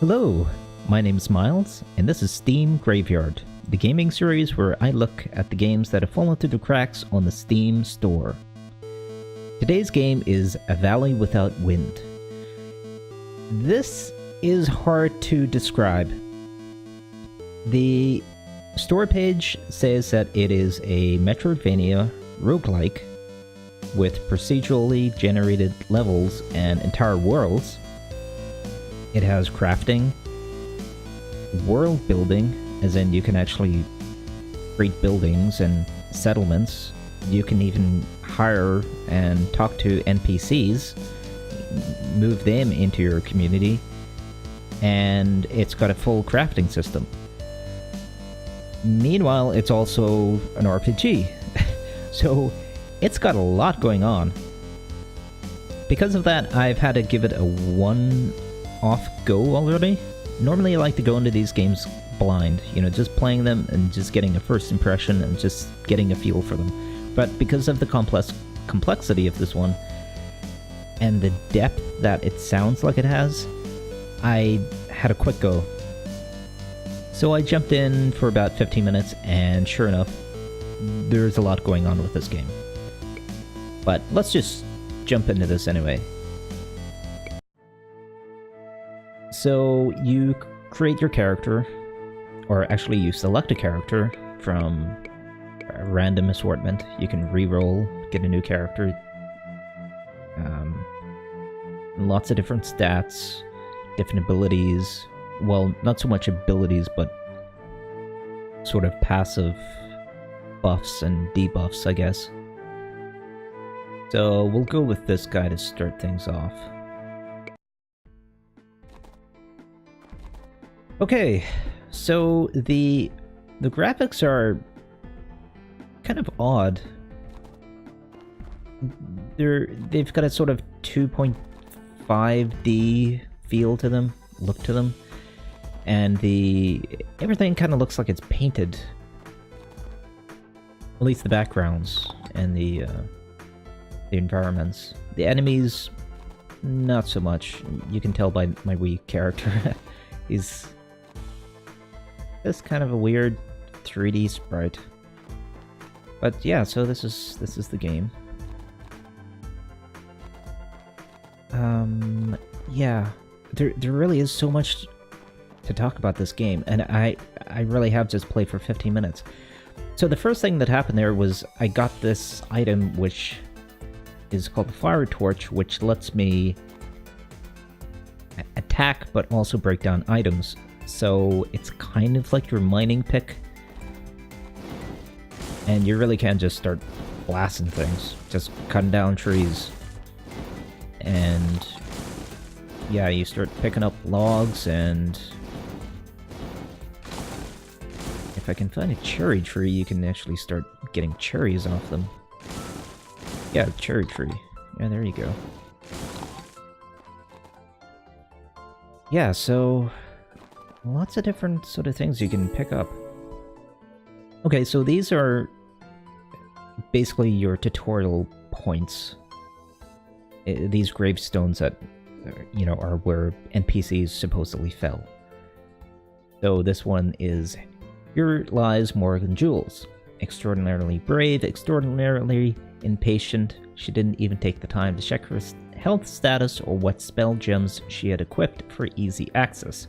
Hello, my name is Miles, and this is Steam Graveyard, the gaming series where I look at the games that have fallen through the cracks on the Steam store. Today's game is A Valley Without Wind. This is hard to describe. The store page says that it is a Metroidvania roguelike with procedurally generated levels and entire worlds. It has crafting, world building, as in you can actually create buildings and settlements. You can even hire and talk to NPCs, move them into your community, and it's got a full crafting system. Meanwhile, it's also an RPG, so it's got a lot going on. Because of that, I've had to give it a one-off go already. Normally I like to go into these games blind, just playing them and just getting a first impression and just getting a feel for them. But because of the complexity of this one, and the depth that it sounds like it has, I had a quick go. So I jumped in for about 15 minutes, and sure enough, there's a lot going on with this game. But let's just jump into this anyway. So you create your character, or actually you select a character from a random assortment. You can re-roll, get a new character. Lots of different stats, different abilities. Well, not so much abilities, but sort of passive buffs and debuffs, I guess. So we'll go with this guy to start things off. Okay, so the graphics are kind of odd. They've got a sort of 2.5D feel to them, look to them, and everything kind of looks like it's painted. At least the backgrounds and the environments. The enemies, not so much. You can tell by my Wii character. He's this kind of a weird 3D sprite. But yeah, so this is the game. Yeah, there really is so much to talk about this game, and I really have just played for 15 minutes. So the first thing that happened there was I got this item which is called the Fire Torch, which lets me attack but also break down items. So it's kind of like your mining pick, and you really can just start blasting things, just cutting down trees. And yeah, you start picking up logs, and if I can find a cherry tree, you can actually start getting cherries off them. Yeah, cherry tree. Yeah, there you go. Yeah, so lots of different sort of things you can pick up. Okay, so these are basically your tutorial points. These gravestones that, are where NPCs supposedly fell. So this one is, here lies Morgan Jules. Extraordinarily brave, extraordinarily impatient. She didn't even take the time to check her health status or what spell gems she had equipped for easy access.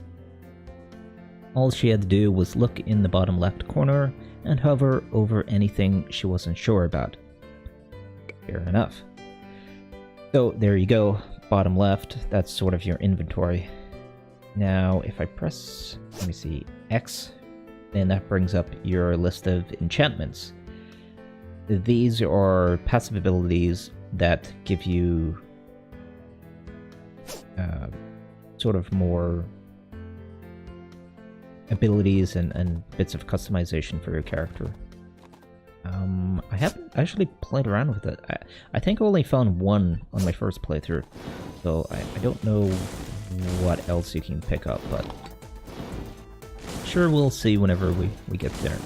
All she had to do was look in the bottom left corner and hover over anything she wasn't sure about. Fair enough. So there you go, bottom left, that's sort of your inventory. Now if I press, let me see, X, then that brings up your list of enchantments. These are passive abilities that give you sort of more abilities and bits of customization for your character. I haven't actually played around with it. I think I only found one on my first playthrough, so I don't know what else you can pick up, but sure, we'll see whenever we get there.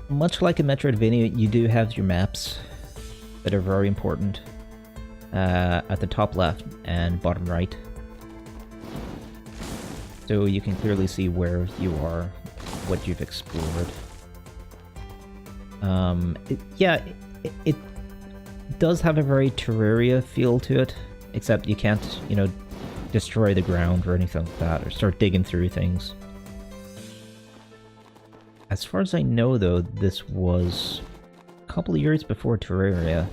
Much like in Metroidvania, you do have your maps that are very important. at the top left and bottom right. So you can clearly see where you are, what you've explored. It does have a very Terraria feel to it, except you can't, you know, destroy the ground or anything like that, or start digging through things. As far as I know, though, this was a couple of years before Terraria.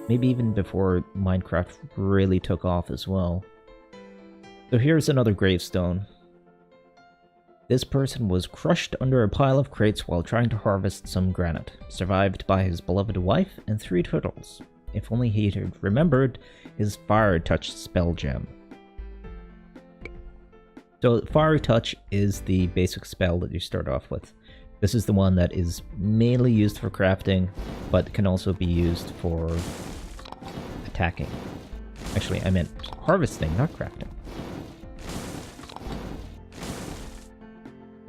Maybe even before Minecraft really took off as well. So here's another gravestone. This person was crushed under a pile of crates while trying to harvest some granite, survived by his beloved wife and 3 turtles. If only he had remembered his Fire Touch spell gem. So Fire Touch is the basic spell that you start off with. This is the one that is mainly used for crafting, but can also be used for attacking. Actually, I meant harvesting, not crafting.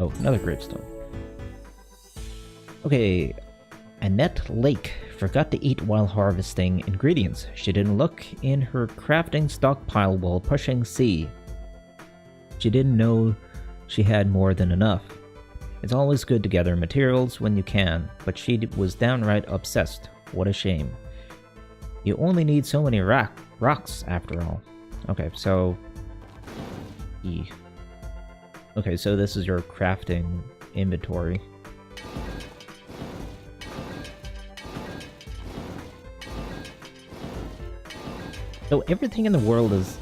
Oh, another gravestone. Okay, Annette Lake forgot to eat while harvesting ingredients. She didn't look in her crafting stockpile while pushing C. She didn't know she had more than enough. It's always good to gather materials when you can, but she was downright obsessed. What a shame. You only need so many rocks after all. Okay, so... E. Okay, so this is your crafting inventory. So everything in the world is...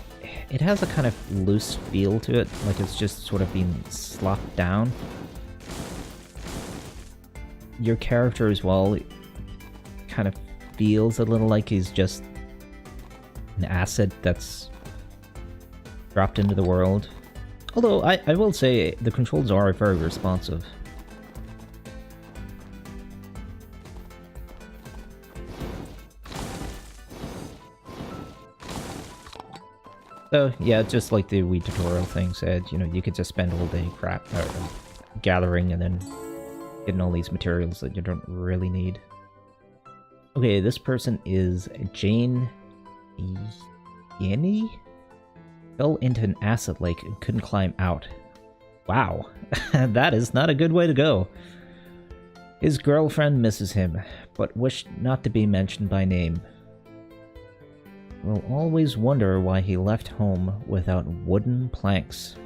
It has a kind of loose feel to it, like it's just sort of being slopped down. Your character as well kind of feels a little like he's just an asset that's dropped into the world. Although, I will say, the controls are very responsive. So, yeah, just like the Wii tutorial thing said, you know, you could just spend all day gathering and then getting all these materials that you don't really need. Okay, this person is Jane Yenny? Fell into an acid lake and couldn't climb out. Wow, that is not a good way to go. His girlfriend misses him, but wished not to be mentioned by name. Will always wonder why he left home without wooden planks.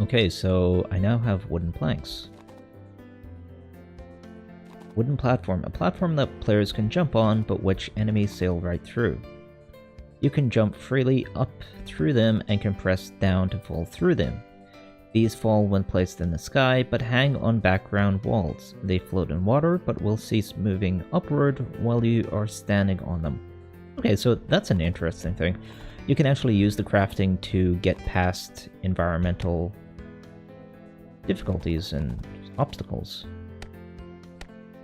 Okay, so I now have wooden planks. Wooden platform, a platform that players can jump on, but which enemies sail right through. You can jump freely up through them and can press down to fall through them. These fall when placed in the sky, but hang on background walls. They float in water, but will cease moving upward while you are standing on them. Okay, so that's an interesting thing. You can actually use the crafting to get past environmental difficulties and obstacles.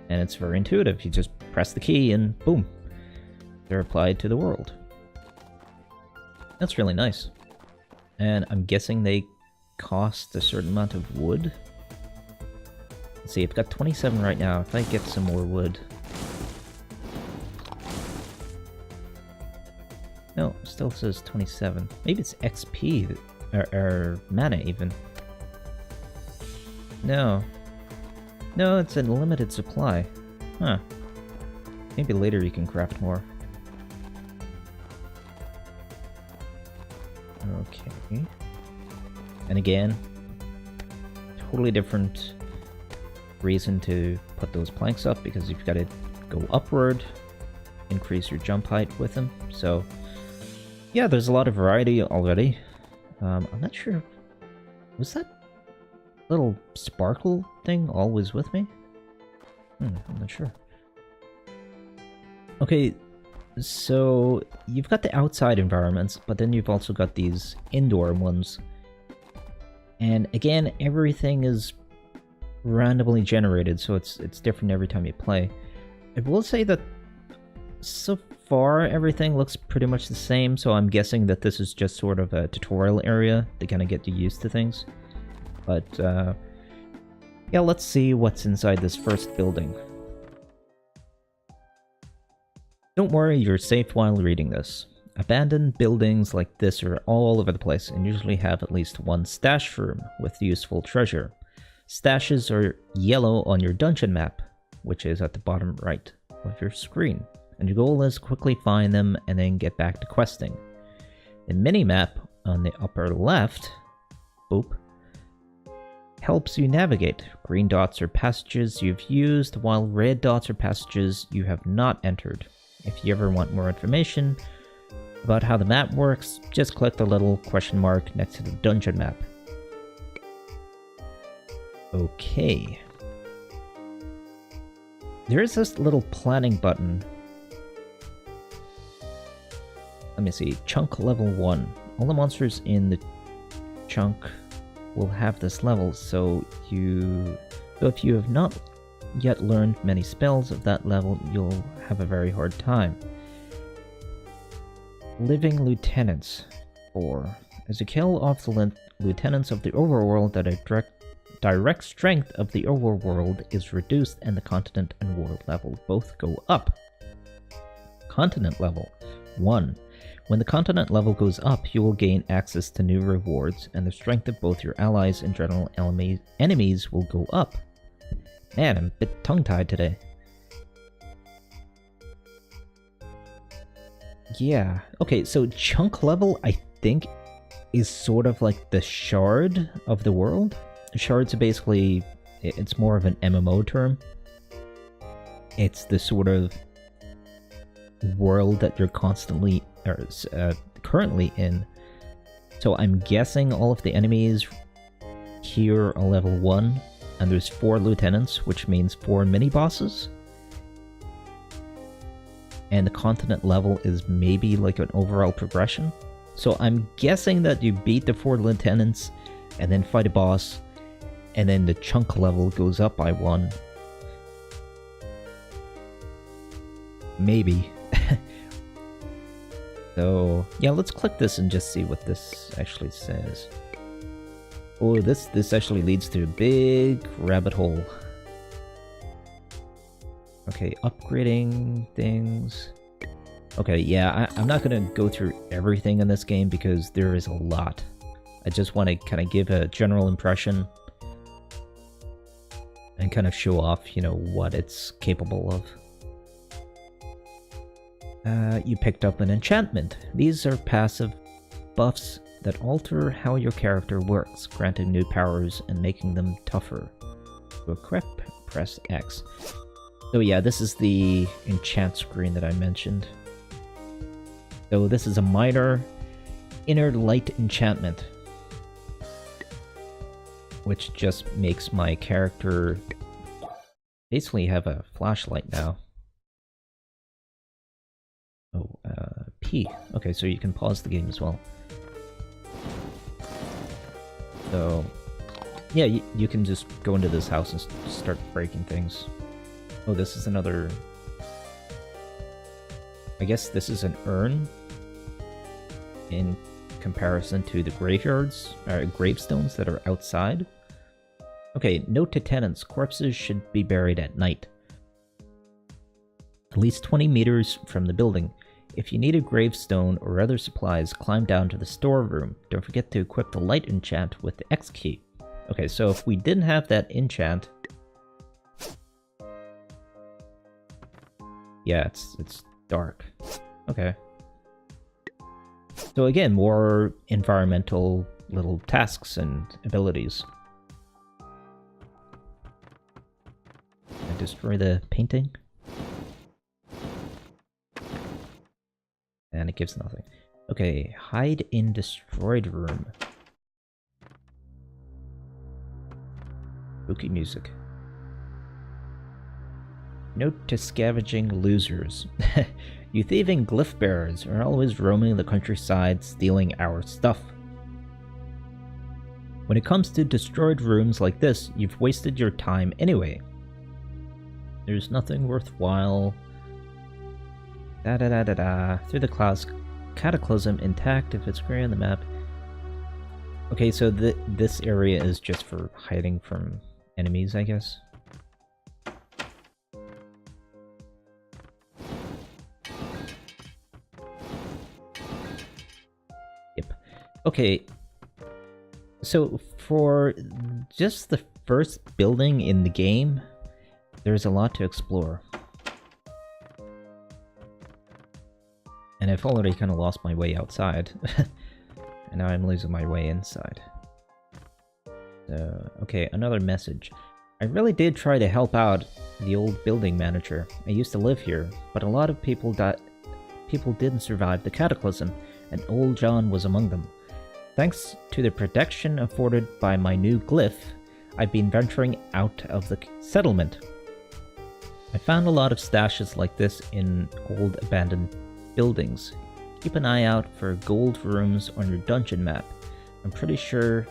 And it's very intuitive. You just press the key and boom, they're applied to the world. That's really nice. And I'm guessing they cost a certain amount of wood. Let's see, I've got 27 right now. If I get some more wood... No, it still says 27. Maybe it's XP, or mana even. No. No, it's a limited supply. Huh. Maybe later you can craft more. Okay. And again, totally different reason to put those planks up, because you've got to go upward, increase your jump height with them. So, yeah, there's a lot of variety already. I'm not sure. Was that little sparkle thing always with me? I'm not sure. Okay, so you've got the outside environments, but then you've also got these indoor ones. And again, everything is randomly generated, so it's different every time you play. I will say that so far everything looks pretty much the same, so I'm guessing that this is just sort of a tutorial area to kind of get you used to things. But yeah, let's see what's inside this first building. Don't worry, you're safe while reading this. Abandoned buildings like this are all over the place and usually have at least one stash room with useful treasure. Stashes are yellow on your dungeon map, which is at the bottom right of your screen, and your goal is quickly find them and then get back to questing. The mini-map on the upper left, boop, helps you navigate. Green dots are passages you've used, while red dots are passages you have not entered. If you ever want more information about how the map works, just click the little question mark next to the dungeon map. Okay. There is this little planning button. Let me see. Chunk level 1. All the monsters in the chunk will have this level, so if you have not yet learned many spells of that level, you'll have a very hard time. Living Lieutenants 4. As you kill off the lieutenants of the overworld, the direct strength of the overworld is reduced and the continent and world level both go up. Continent level 1. When the continent level goes up, you will gain access to new rewards, and the strength of both your allies and general enemies will go up. Man, I'm a bit tongue-tied today. Yeah, okay, so chunk level, I think, is sort of like the shard of the world. Shards are basically, it's more of an MMO term. It's the sort of world that you're constantly, or currently in. So I'm guessing all of the enemies here are level 1, and there's 4 lieutenants, which means 4 mini-bosses. And the continent level is maybe like an overall progression. So I'm guessing that you beat the 4 lieutenants, and then fight a boss, and then the chunk level goes up by 1. Maybe. So, yeah, let's click this and just see what this actually says. Oh, this actually leads to a big rabbit hole. Okay, upgrading things. Okay, yeah, I'm not gonna go through everything in this game because there is a lot. I just want to kind of give a general impression and kind of show off, you know, what it's capable of. You picked up an enchantment. These are passive buffs that alter how your character works, granting new powers and making them tougher. To equip, press X. So yeah, this is the enchant screen that I mentioned. So this is a minor inner light enchantment, which just makes my character basically have a flashlight now. Oh, P. Okay, so you can pause the game as well. So, yeah, you can just go into this house and start breaking things. Oh, this is another... I guess this is an urn in comparison to the graveyards, or gravestones that are outside. Okay, note to tenants, corpses should be buried at night. At least 20 meters from the building. If you need a gravestone or other supplies, climb down to the storeroom. Don't forget to equip the light enchant with the X key. Okay, so if we didn't have that enchant... Yeah, it's dark. Okay. So again, more environmental little tasks and abilities. I destroy the painting. And it gives nothing. Okay, hide in destroyed room. Spooky music. Note to scavenging losers. You thieving glyph bearers are always roaming the countryside stealing our stuff. When it comes to destroyed rooms like this, you've wasted your time anyway. There's nothing worthwhile. Through the clouds, cataclysm intact if it's gray on the map. Okay, so this area is just for hiding from enemies, I guess. Okay, so for just the first building in the game, there's a lot to explore. And I've already kind of lost my way outside. And now I'm losing my way inside. So, okay, another message. I really did try to help out the old building manager. I used to live here, but a lot of people didn't survive the cataclysm, and old John was among them. Thanks to the protection afforded by my new glyph, I've been venturing out of the settlement. I found a lot of stashes like this in old abandoned buildings. Keep an eye out for gold rooms on your dungeon map. I'm pretty sure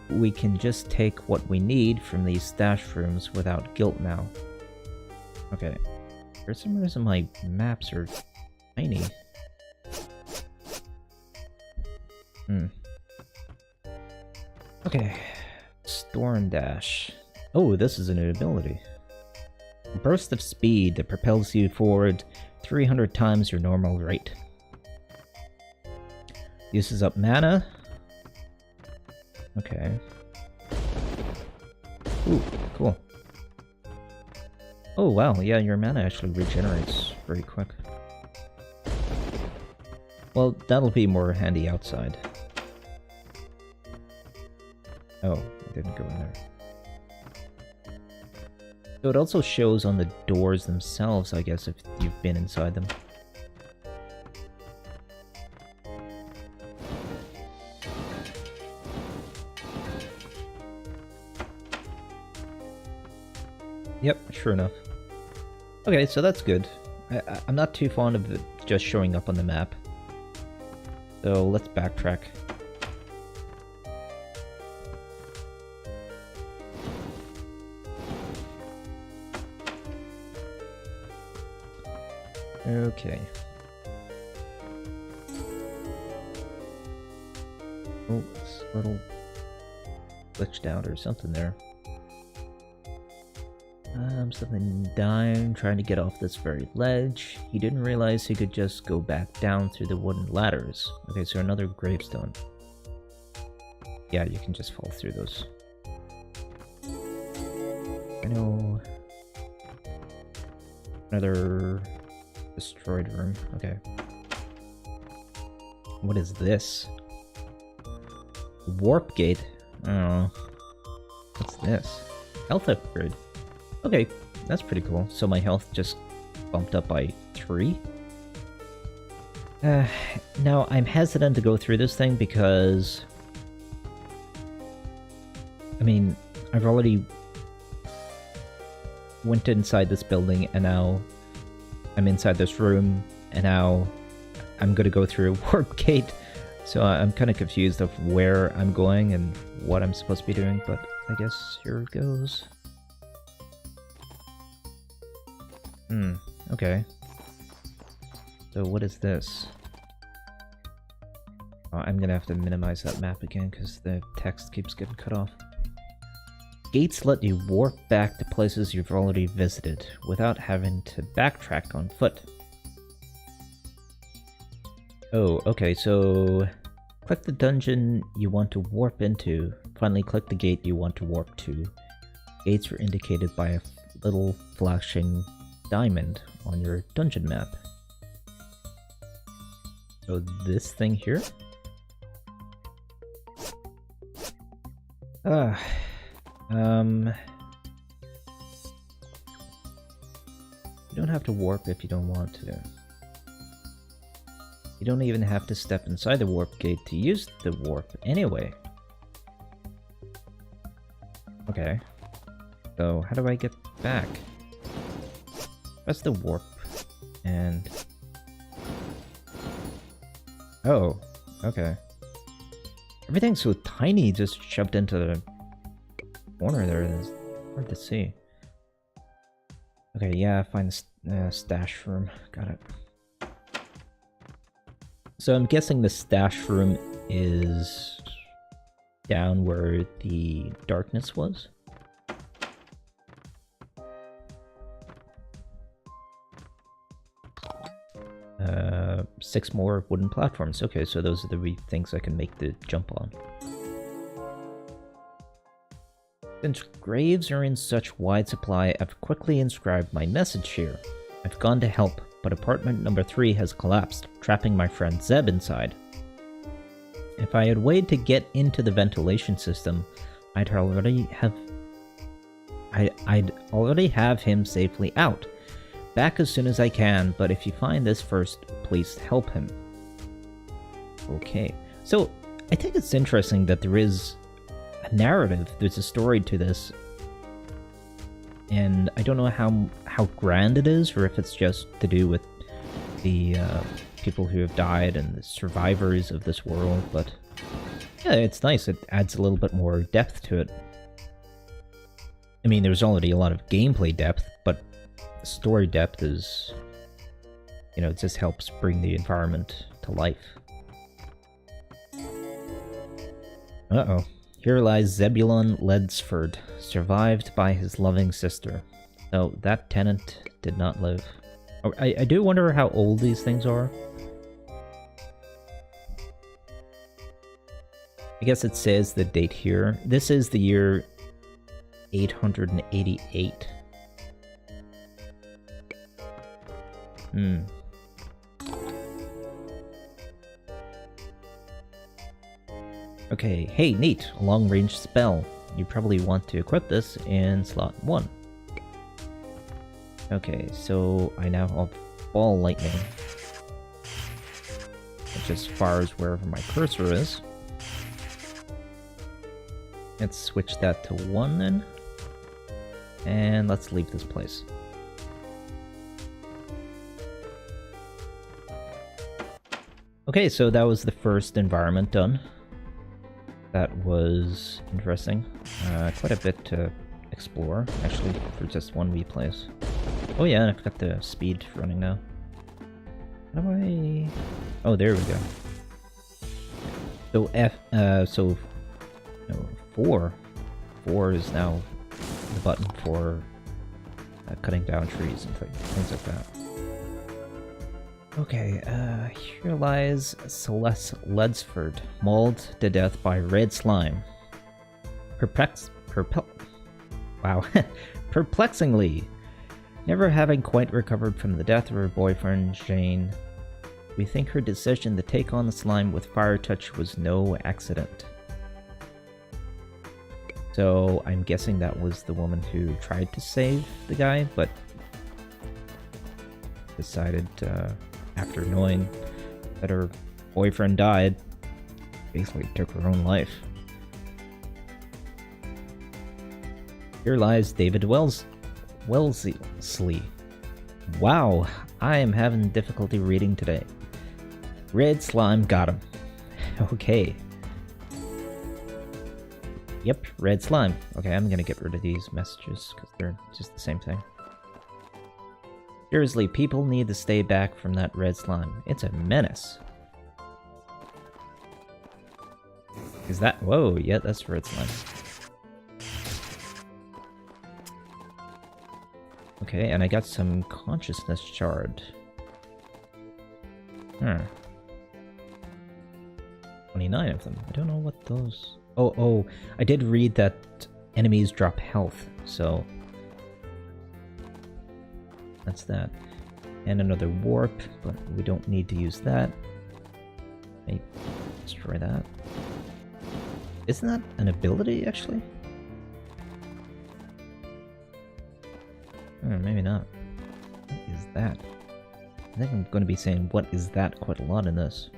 we can just take what we need from these stash rooms without guilt now. Okay. For some reason my maps are tiny. Okay. Store and dash. Oh, this is a new ability. A burst of speed that propels you forward 300 times your normal rate. Uses up mana. Okay. Ooh, cool. Oh wow, yeah, your mana actually regenerates very quick. Well, that'll be more handy outside. Oh, I didn't go in there. So it also shows on the doors themselves, I guess, if you've been inside them. Yep, sure enough. Okay, so that's good. I'm not too fond of it just showing up on the map. So let's backtrack. Okay. Oh, it's a little glitched out or something there. Something down, trying to get off this very ledge. He didn't realize he could just go back down through the wooden ladders. Okay, so another gravestone. Yeah, you can just fall through those. I know. Another destroyed room. Okay. What is this? Warp gate? Oh. What's this? Health upgrade. Okay, that's pretty cool. So my health just bumped up by 3? Now, I'm hesitant to go through this thing because... I mean, I've already went inside this building, and now I'm inside this room, and now I'm gonna go through a warp gate. So I'm kind of confused of where I'm going and what I'm supposed to be doing, but I guess here it goes. Okay. So what is this? Oh, I'm gonna have to minimize that map again because the text keeps getting cut off. Gates let you warp back to places you've already visited without having to backtrack on foot. Oh, okay, so click the dungeon you want to warp into. Finally, click the gate you want to warp to. Gates are indicated by a little flashing diamond on your dungeon map. So this thing here? You don't have to warp if you don't want to. You don't even have to step inside the warp gate to use the warp anyway. Okay. So how do I get back? Press the warp and... Oh, okay. Everything's so tiny, just shoved into the corner there. It's hard to see. Okay, yeah, find the stash room. Got it. So I'm guessing the stash room is down where the darkness was? 6 more wooden platforms. Okay, so those are the things I can make the jump on. Since graves are in such wide supply, I've quickly inscribed my message here. I've gone to help, but apartment number 3 has collapsed, trapping my friend Zeb inside. If I had waited to get into the ventilation system, I'd already have him safely out. Back as soon as I can, but if you find this first, please help him. Okay, so I think it's interesting that there is a narrative, there's a story to this, and I don't know how grand it is, or if it's just to do with the people who have died and the survivors of this world, but yeah, it's nice. It adds a little bit more depth to it. I mean, there's already a lot of gameplay depth, but story depth is, you know, it just helps bring the environment to life. Uh-oh. Here lies Zebulon Ledsford, survived by his loving sister. No, that tenant did not live. Oh, I do wonder how old these things are. I guess it says the date here. This is the year 888. Okay, hey, neat, a long-range spell. You probably want to equip this in slot 1. Okay, so I now have ball lightning, which just fires wherever my cursor is. Let's switch that to 1 then, and let's leave this place. Okay, so that was the first environment done. That was interesting. Quite a bit to explore, actually, for just one wee place. Oh yeah, and I've got the speed running now. How do I... Oh, there we go. So no, 4. 4 is now the button for cutting down trees and things like that. Okay, here lies Celeste Ledsford, mauled to death by red slime. Perplexingly, never having quite recovered from the death of her boyfriend, Jane, we think her decision to take on the slime with fire touch was no accident. So I'm guessing that was the woman who tried to save the guy, but decided, after knowing that her boyfriend died, basically took her own life. Here lies David Wellesley. Wow, I am having difficulty reading today. Red slime got him. Okay. Yep, red slime. Okay, I'm gonna get rid of these messages because they're just the same thing. Seriously, people need to stay back from that red slime. It's a menace. Is that... Whoa, yeah, that's red slime. Okay, and I got some consciousness shard. 29 of them. I don't know what those... Oh, I did read that enemies drop health, so... That's that. And another warp, but we don't need to use that. Maybe destroy that. Isn't that an ability, actually? Maybe not. What is that? I think I'm going to be saying what is that quite a lot in this.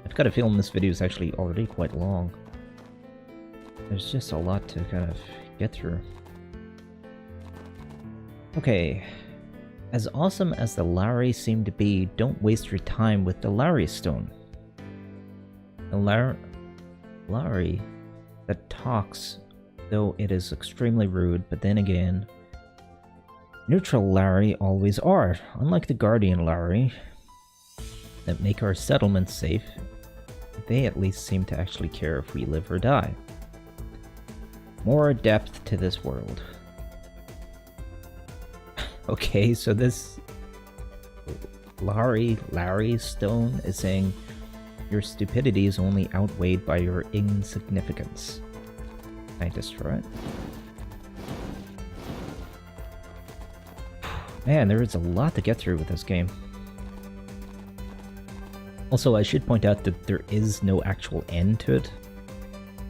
I've got a feeling this video is actually already quite long. There's just a lot to kind of get through. Okay. As awesome as the Lowry seem to be, don't waste your time with the Lowry Stone. The Lowry that talks, though it is extremely rude, but then again, neutral Lowry always are, unlike the Guardian Lowry that make our settlements safe. They at least seem to actually care if we live or die. More depth to this world. Okay, so this... Larry Stone is saying, your stupidity is only outweighed by your insignificance. Can I destroy it? Man, there is a lot to get through with this game. Also, I should point out that there is no actual end to it.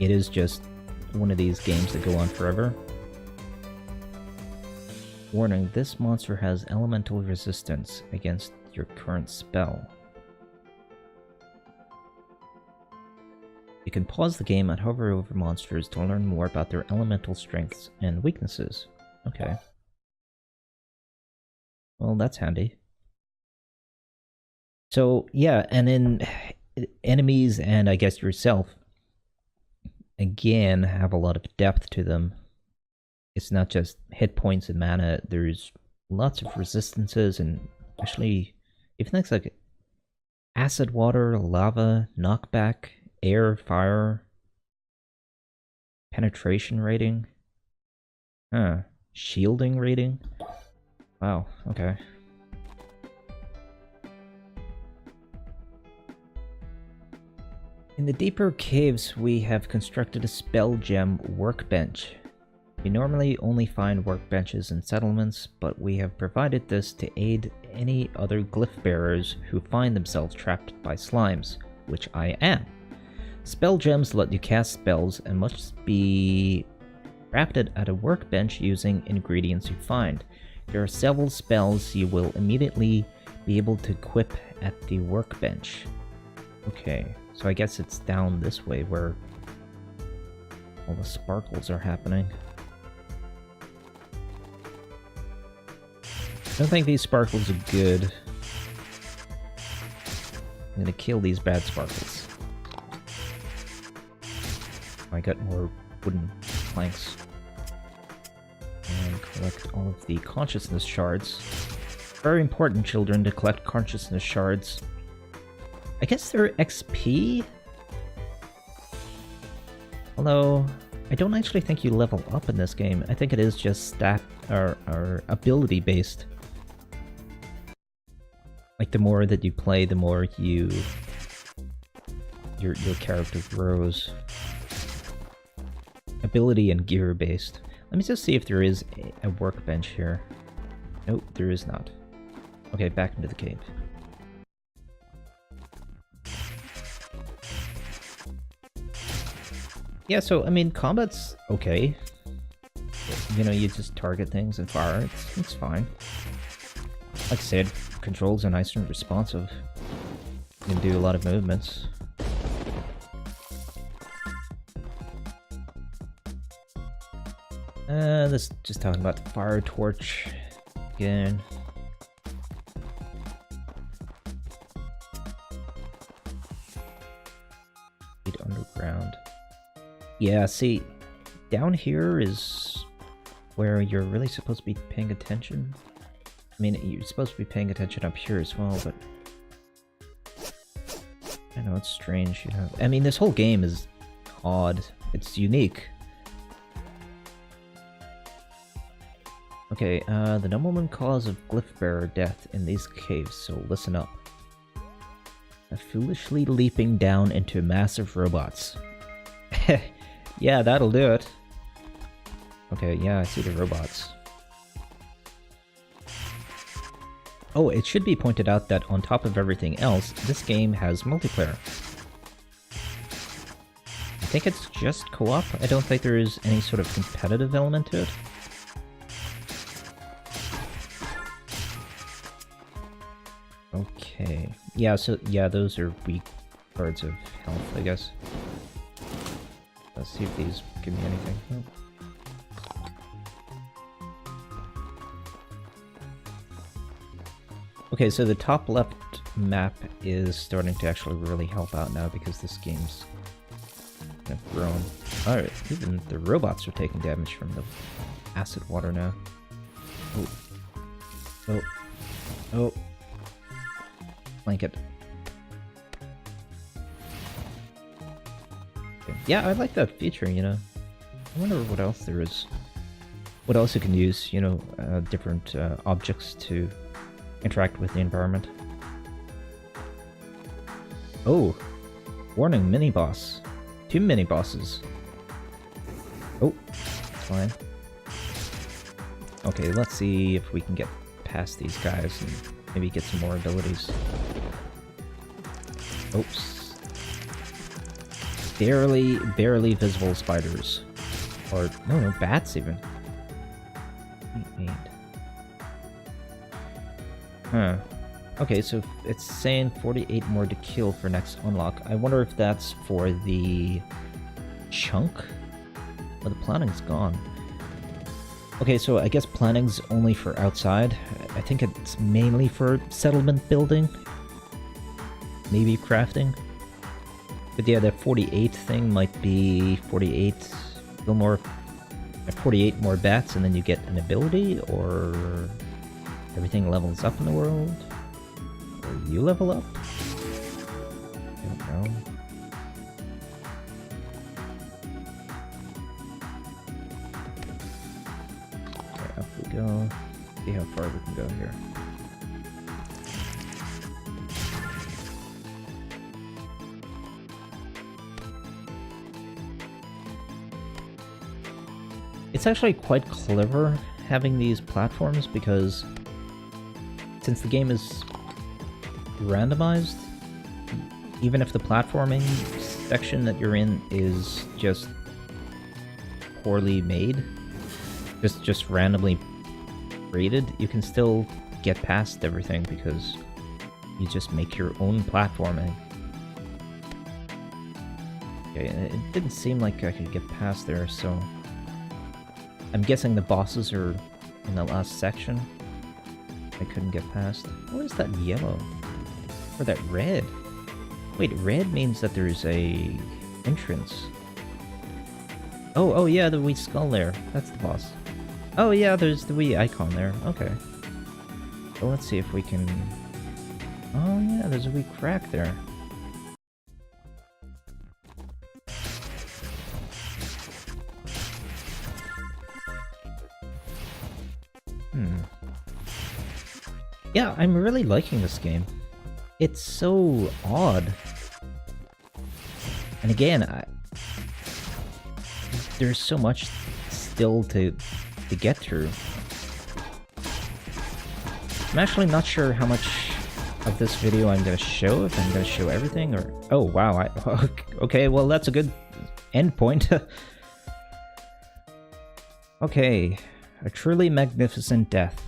It is just one of these games that go on forever. Warning, this monster has elemental resistance against your current spell. You can pause the game and hover over monsters to learn more about their elemental strengths and weaknesses. Okay. Well, that's handy. So, yeah, and then enemies and I guess yourself, again, have a lot of depth to them. It's not just hit points and mana, there's lots of resistances and actually even things like acid, water, lava, knockback, air, fire, penetration rating, shielding rating. Wow, okay. In the deeper caves, we have constructed a spell gem workbench. You normally only find workbenches in settlements, but we have provided this to aid any other glyph bearers who find themselves trapped by slimes, which I am. Spell gems let you cast spells and must be crafted at a workbench using ingredients you find. There are several spells you will immediately be able to equip at the workbench. Okay, so I guess it's down this way where all the sparkles are happening. I don't think these sparkles are good. I'm gonna kill these bad sparkles. I got more wooden planks. And collect all of the consciousness shards. Very important, children, to collect consciousness shards. I guess they're XP? Although, I don't actually think you level up in this game. I think it is just stat or ability based. Like the more that you play, the more your character grows. Ability and gear based. Let me just see if there is a workbench here. Nope, there is not. Okay, back into the cave. Yeah, so I mean, combat's okay. You know, you just target things and fire. It's fine. Like I said, controls are nice and responsive. You can do a lot of movements. This just talking about the fire torch again. Underground. Yeah, see, down here is where you're really supposed to be paying attention. I mean, you're supposed to be paying attention up here as well, but I know it's strange, you know. I mean, this whole game is odd. It's unique. Okay, the number one cause of glyph bearer death in these caves, so listen up. Foolishly leaping down into massive robots. Yeah, that'll do it. Okay, yeah, I see the robots. Oh, it should be pointed out that on top of everything else, this game has multiplayer. I think it's just co-op. I don't think there is any sort of competitive element to it. Okay. Yeah, so, yeah, those are weak cards of health, I guess. Let's see if these give me anything. Nope. Okay, so the top left map is starting to actually really help out now because this game's kind of grown. Alright, even the robots are taking damage from the acid water now. Oh. Oh. Oh. Blanket. Okay. Yeah, I like that feature, you know. I wonder what else there is. What else you can use, you know, different objects to interact with the environment. Oh, warning, mini-boss. 2 mini-bosses. Oh, fine. Okay, let's see if we can get past these guys and maybe get some more abilities. Oops. Barely visible spiders. Or, no, bats even. 8. Huh. Okay, so it's saying 48 more to kill for next unlock. I wonder if that's for the chunk? Well, the planning's gone. Okay, so I guess planning's only for outside. I think it's mainly for settlement building. Maybe crafting. But yeah, that 48 thing might be 48 more 48 more bats and then you get an ability, or everything levels up in the world. Or you level up? I don't know. Okay, up we go. See how far we can go here. It's actually quite clever having these platforms because since the game is randomized, even if the platforming section that you're in is just poorly made, just randomly created, you can still get past everything because you just make your own platforming. Okay, it didn't seem like I could get past there, so I'm guessing the bosses are in the last section. I couldn't get past. What is that yellow? Or that red? Wait, red means that there's a entrance. Oh yeah, the wee skull there. That's the boss. Oh yeah, there's the wee icon there. Okay. So let's see if we can... Oh yeah, there's a wee crack there. Yeah, I'm really liking this game. It's so odd. And again, there's so much still to get through. I'm actually not sure how much of this video I'm going to show, if I'm going to show everything, or... Oh, wow, okay, well, that's a good end point. Okay, a truly magnificent death.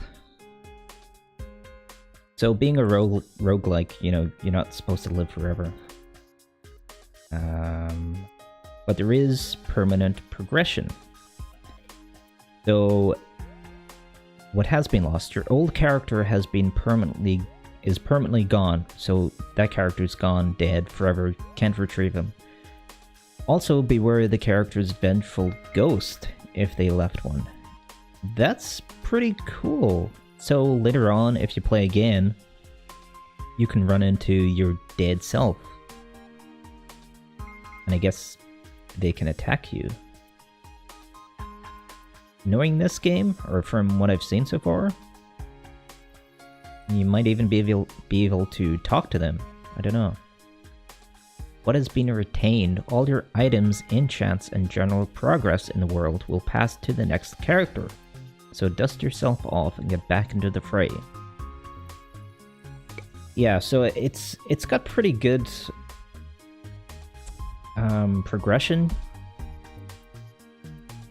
So being a roguelike, you know, you're not supposed to live forever. But there is permanent progression. So what has been lost? Your old character has been permanently gone. So that character's gone, dead, forever, can't retrieve him. Also beware the character's vengeful ghost if they left one. That's pretty cool. So later on, if you play again, you can run into your dead self. And I guess they can attack you. Knowing this game, or from what I've seen so far, you might even be able to talk to them. I don't know. What has been retained, all your items, enchants, and general progress in the world will pass to the next character. So dust yourself off and get back into the fray. Yeah, so it's got pretty good progression,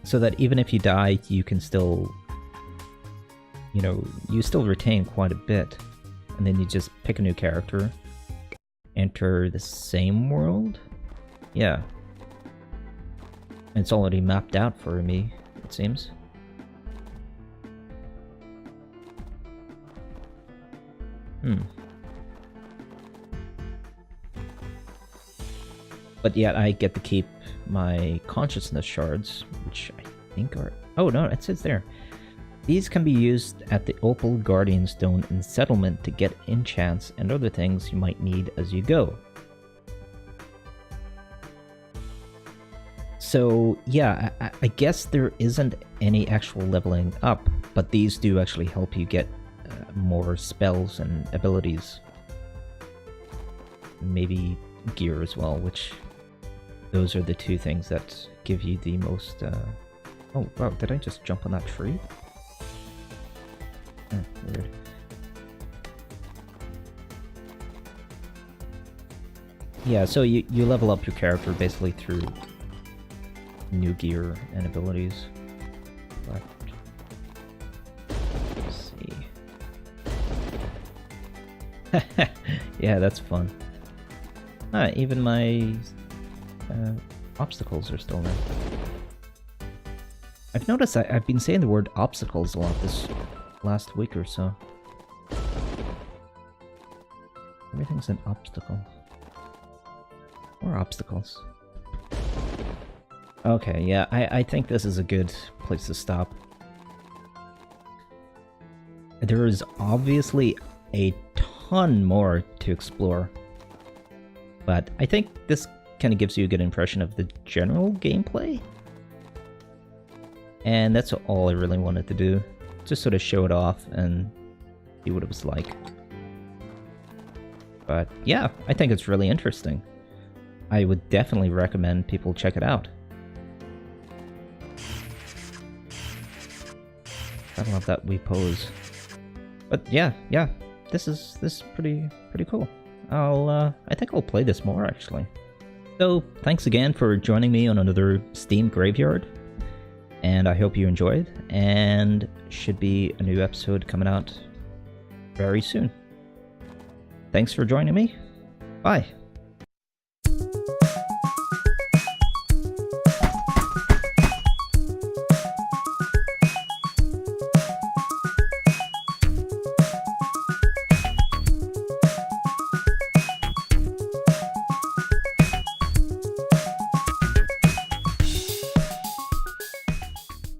so that even if you die, you can still, you know, you still retain quite a bit. And then you just pick a new character, enter the same world. Yeah. It's already mapped out for me, it seems. But yet I get to keep my consciousness shards, which I think are... Oh no, it says there. These can be used at the Opal Guardian Stone in Settlement to get enchants and other things you might need as you go. So yeah, I guess there isn't any actual leveling up, but these do actually help you get more spells and abilities. Maybe gear as well, which those are the two things that give you the most... Oh, wow, did I just jump on that tree? Weird. Yeah, so you level up your character basically through new gear and abilities. But let's see. Yeah, that's fun. Even my obstacles are still there. I've noticed I've been saying the word obstacles a lot this last week or so. Everything's an obstacle. More obstacles. Okay, yeah, I think this is a good place to stop. There is obviously a ton more to explore, but I think this kind of gives you a good impression of the general gameplay. And that's all I really wanted to do. Just sort of show it off and see what it was like. But yeah, I think it's really interesting. I would definitely recommend people check it out. I love that we pose. But yeah, this is pretty cool. I think I'll play this more actually. So thanks again for joining me on another Steam Graveyard, and I hope you enjoyed. And should be a new episode coming out very soon. Thanks for joining me. Bye.